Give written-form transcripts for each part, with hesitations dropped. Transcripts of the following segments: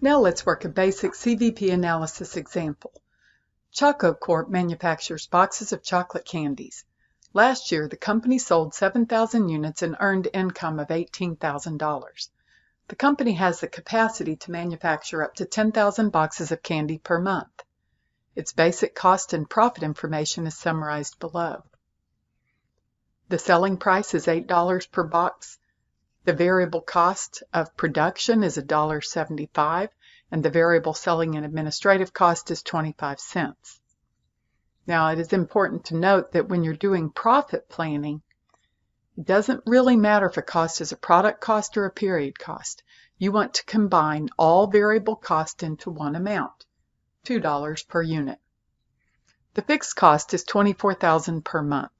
Now let's work a basic CVP analysis example. Choco Corp manufactures boxes of chocolate candies. Last year, the company sold 7,000 units and earned income of $18,000. The company has the capacity to manufacture up to 10,000 boxes of candy per month. Its basic cost and profit information is summarized below. The selling price is $8 per box. The variable cost of production is $1.75, and the variable selling and administrative cost is 25 cents. Now, it is important to note that when you're doing profit planning, it doesn't really matter if a cost is a product cost or a period cost. You want to combine all variable cost into one amount, $2 per unit. The fixed cost is $24,000 per month.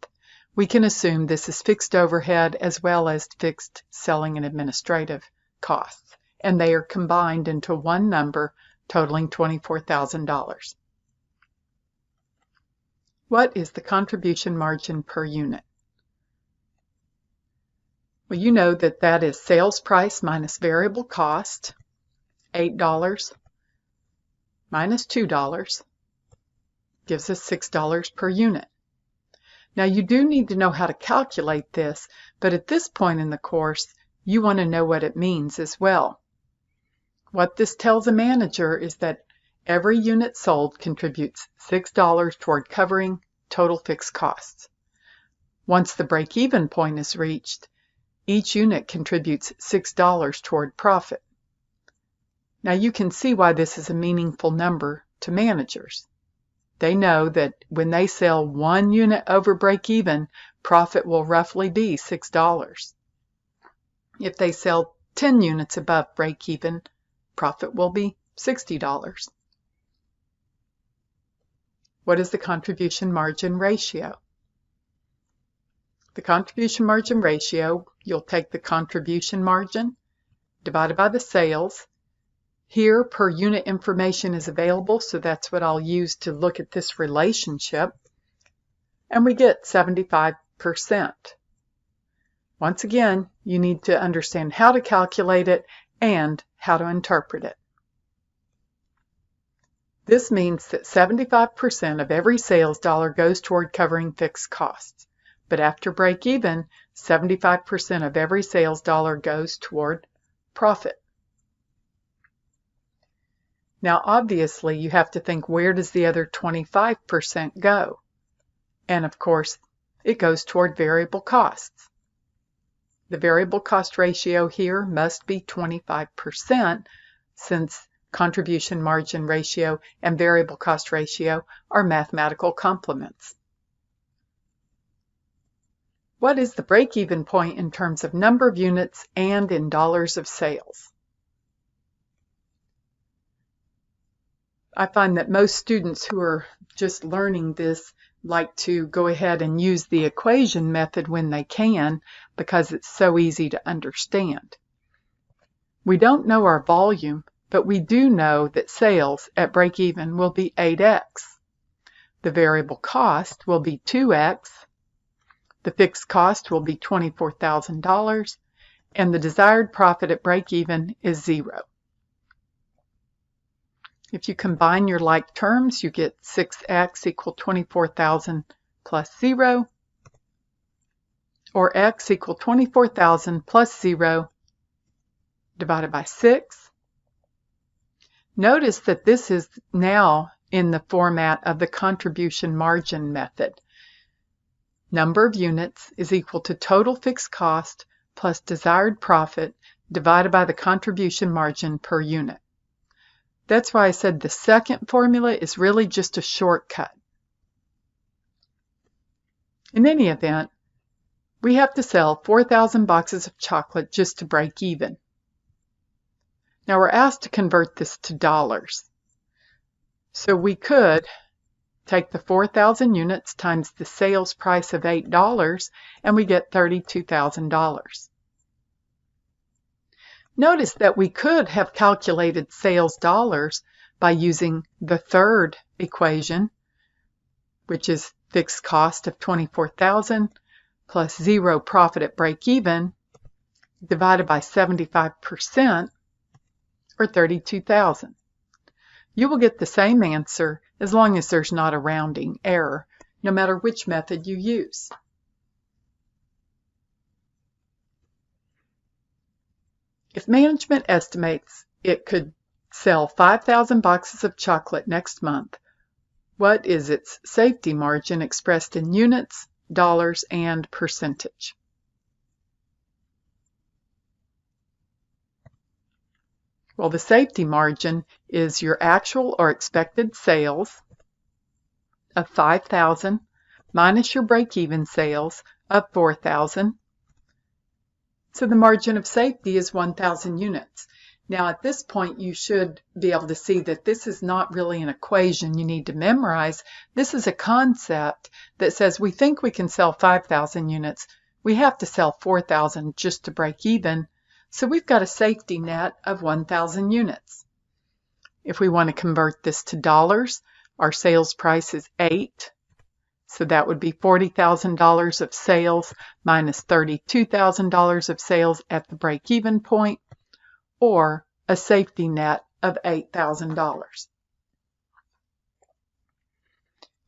We can assume this is fixed overhead as well as fixed selling and administrative costs, and they are combined into one number totaling $24,000. What is the contribution margin per unit? Well, you know that is sales price minus variable cost, $8 minus $2 gives us $6 per unit. Now, you do need to know how to calculate this, but at this point in the course, you want to know what it means as well. What this tells a manager is that every unit sold contributes $6 toward covering total fixed costs. Once the break-even point is reached, each unit contributes $6 toward profit. Now, you can see why this is a meaningful number to managers. They know that when they sell one unit over break-even, profit will roughly be $6. If they sell 10 units above break-even, profit will be $60. What is the contribution margin ratio? The contribution margin ratio, you'll take the contribution margin divided by the sales. Here, per unit information is available, so that's what I'll use to look at this relationship. And we get 75%. Once again, you need to understand how to calculate it and how to interpret it. This means that 75% of every sales dollar goes toward covering fixed costs. But after break even, 75% of every sales dollar goes toward profit. Now, obviously, you have to think, where does the other 25% go? And of course, it goes toward variable costs. The variable cost ratio here must be 25%, since contribution margin ratio and variable cost ratio are mathematical complements. What is the break-even point in terms of number of units and in dollars of sales? I find that most students who are just learning this like to go ahead and use the equation method when they can, because it's so easy to understand. We don't know our volume, but we do know that sales at break-even will be 8x. The variable cost will be 2x. The fixed cost will be $24,000, and the desired profit at break-even is 0. If you combine your like terms, you get 6x equal 24,000 plus 0, or x equal 24,000 plus 0 divided by 6. Notice that this is now in the format of the contribution margin method. Number of units is equal to total fixed cost plus desired profit divided by the contribution margin per unit. That's why I said the second formula is really just a shortcut. In any event, we have to sell 4,000 boxes of chocolate just to break even. Now we're asked to convert this to dollars. So we could take the 4,000 units times the sales price of $8 and we get $32,000. Notice that we could have calculated sales dollars by using the third equation, which is fixed cost of $24,000 plus 0 profit at break even divided by 75%, or 32,000. You will get the same answer as long as there's not a rounding error, no matter which method you use. If management estimates it could sell 5,000 boxes of chocolate next month, what is its safety margin expressed in units, dollars, and percentage? Well, the safety margin is your actual or expected sales of 5,000 minus your break-even sales of 4,000. So the margin of safety is 1,000 units. Now at this point you should be able to see that this is not really an equation you need to memorize. This is a concept that says we think we can sell 5,000 units. We have to sell 4,000 just to break even. So we've got a safety net of 1,000 units. If we want to convert this to dollars, our sales price is 8. So that would be $40,000 of sales minus $32,000 of sales at the break-even point, or a safety net of $8,000.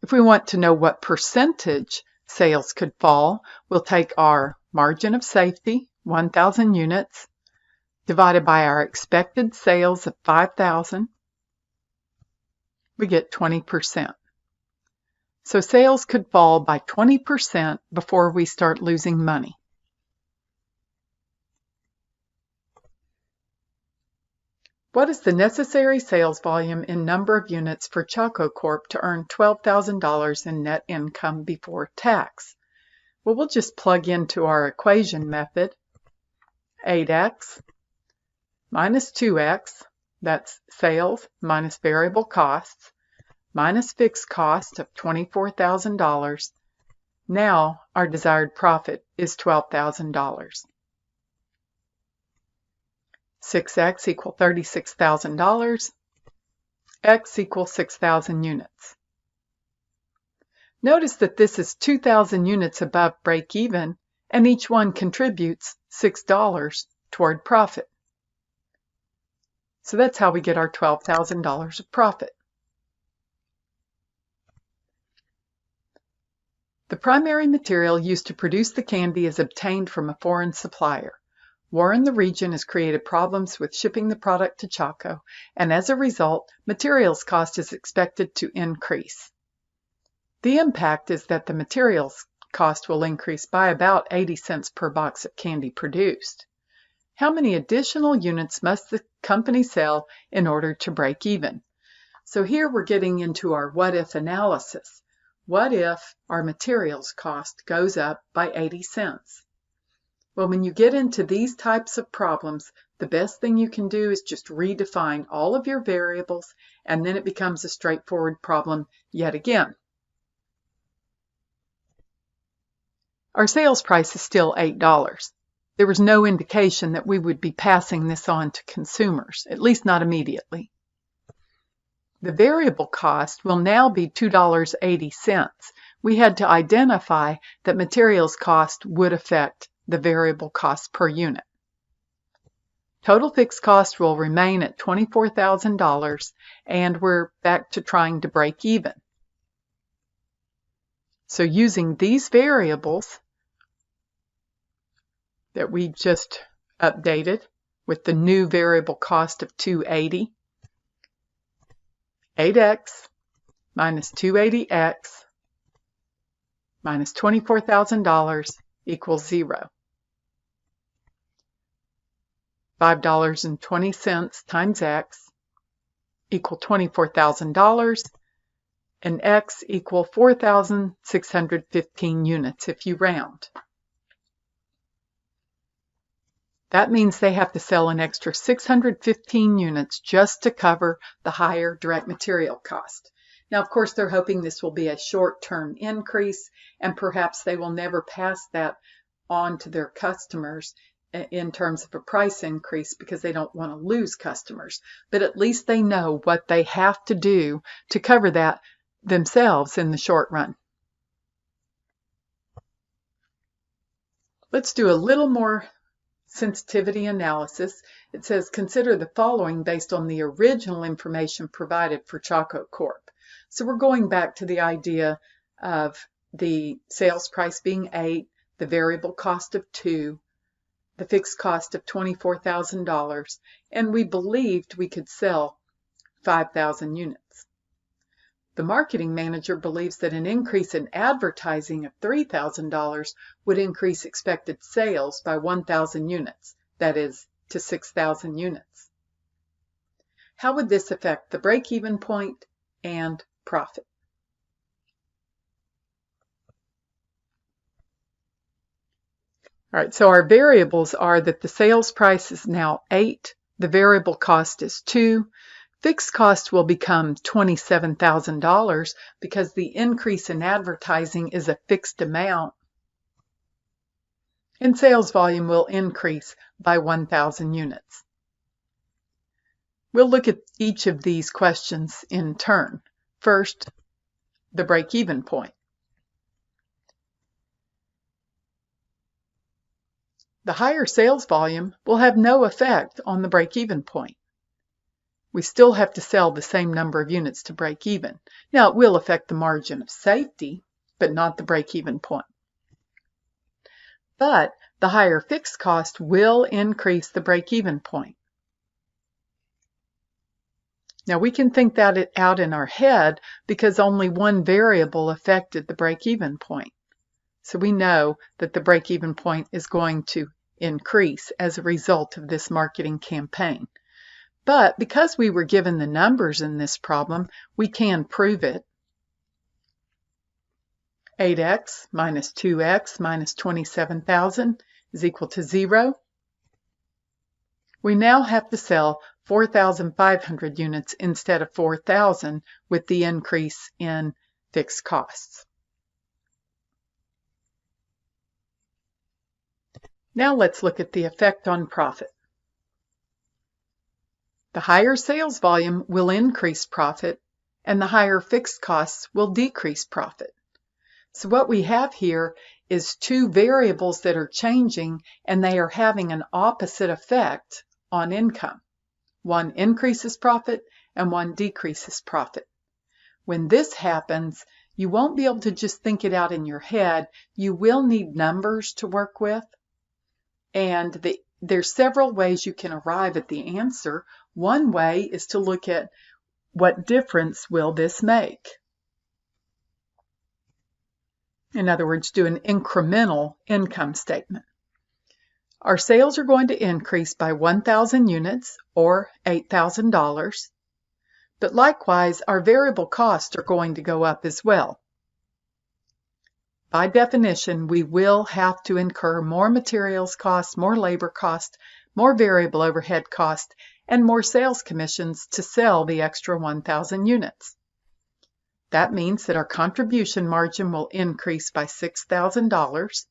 If we want to know what percentage sales could fall, we'll take our margin of safety, 1,000 units, divided by our expected sales of 5,000, we get 20%. So sales could fall by 20% before we start losing money. What is the necessary sales volume in number of units for Choco Corp to earn $12,000 in net income before tax? Well, we'll just plug into our equation method. 8x minus 2x, that's sales minus variable costs, minus fixed cost of $24,000. Now our desired profit is $12,000. 6x equals $36,000. X equals 6,000 units. Notice that this is 2,000 units above break even, and each one contributes $6 toward profit. So that's how we get our $12,000 of profit. The primary material used to produce the candy is obtained from a foreign supplier. War in the region has created problems with shipping the product to Choco, and as a result, materials cost is expected to increase. The impact is that the materials cost will increase by about 80 cents per box of candy produced. How many additional units must the company sell in order to break even? So here we're getting into our what-if analysis. What if our materials cost goes up by 80 cents? Well, when you get into these types of problems, the best thing you can do is just redefine all of your variables, and then it becomes a straightforward problem yet again. Our sales price is still $8. There was no indication that we would be passing this on to consumers, at least not immediately. The variable cost will now be $2.80. We had to identify that materials cost would affect the variable cost per unit. Total fixed cost will remain at $24,000, and we're back to trying to break even. So using these variables that we just updated with the new variable cost of $2.80, 8x minus 280x minus $24,000 equals 0. $5.20 times x equal $24,000, and x equal 4,615 units if you round. That means they have to sell an extra 615 units just to cover the higher direct material cost. Now, of course, they're hoping this will be a short-term increase, and perhaps they will never pass that on to their customers in terms of a price increase because they don't want to lose customers. But at least they know what they have to do to cover that themselves in the short run. Let's do a little more sensitivity analysis. It says consider the following based on the original information provided for Choco Corp. So we're going back to the idea of the sales price being 8, the variable cost of 2, the fixed cost of $24,000, and we believed we could sell 5,000 units. The marketing manager believes that an increase in advertising of $3,000 would increase expected sales by 1,000 units, that is, to 6,000 units. How would this affect the break-even point and profit? All right, so our variables are that the sales price is now 8, the variable cost is 2, fixed cost will become $27,000 because the increase in advertising is a fixed amount, and sales volume will increase by 1,000 units. We'll look at each of these questions in turn. First, the break-even point. The higher sales volume will have no effect on the break-even point. We still have to sell the same number of units to break even. Now, it will affect the margin of safety, but not the break-even point. But the higher fixed cost will increase the break-even point. Now, we can think that out in our head because only one variable affected the break-even point. So we know that the break-even point is going to increase as a result of this marketing campaign. But because we were given the numbers in this problem, we can prove it. 8x minus 2x minus 27,000 is equal to 0. We now have to sell 4,500 units instead of 4,000 with the increase in fixed costs. Now let's look at the effect on profit. The higher sales volume will increase profit, and the higher fixed costs will decrease profit. So what we have here is two variables that are changing, and they are having an opposite effect on income. One increases profit, and one decreases profit. When this happens, you won't be able to just think it out in your head. You will need numbers to work with, and there's several ways you can arrive at the answer. One way is to look at what difference will this make. In other words, do an incremental income statement. Our sales are going to increase by 1,000 units or $8,000, but likewise our variable costs are going to go up as well. By definition, we will have to incur more materials costs, more labor costs, more variable overhead costs, and more sales commissions to sell the extra 1,000 units. That means that our contribution margin will increase by $6,000.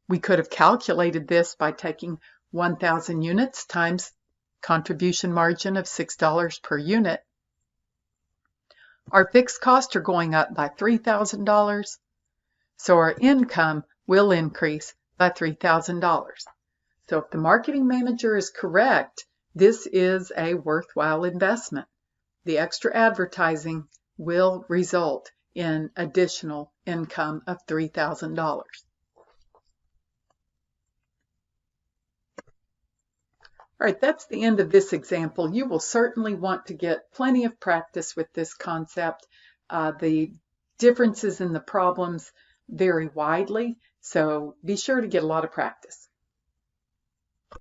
We could have calculated this by taking 1,000 units times contribution margin of $6 per unit. Our fixed costs are going up by $3,000, so our income will increase by $3,000. So if the marketing manager is correct, this is a worthwhile investment. The extra advertising will result in additional income of $3,000. All right, that's the end of this example. You will certainly want to get plenty of practice with this concept. The differences in the problems vary widely, so be sure to get a lot of practice.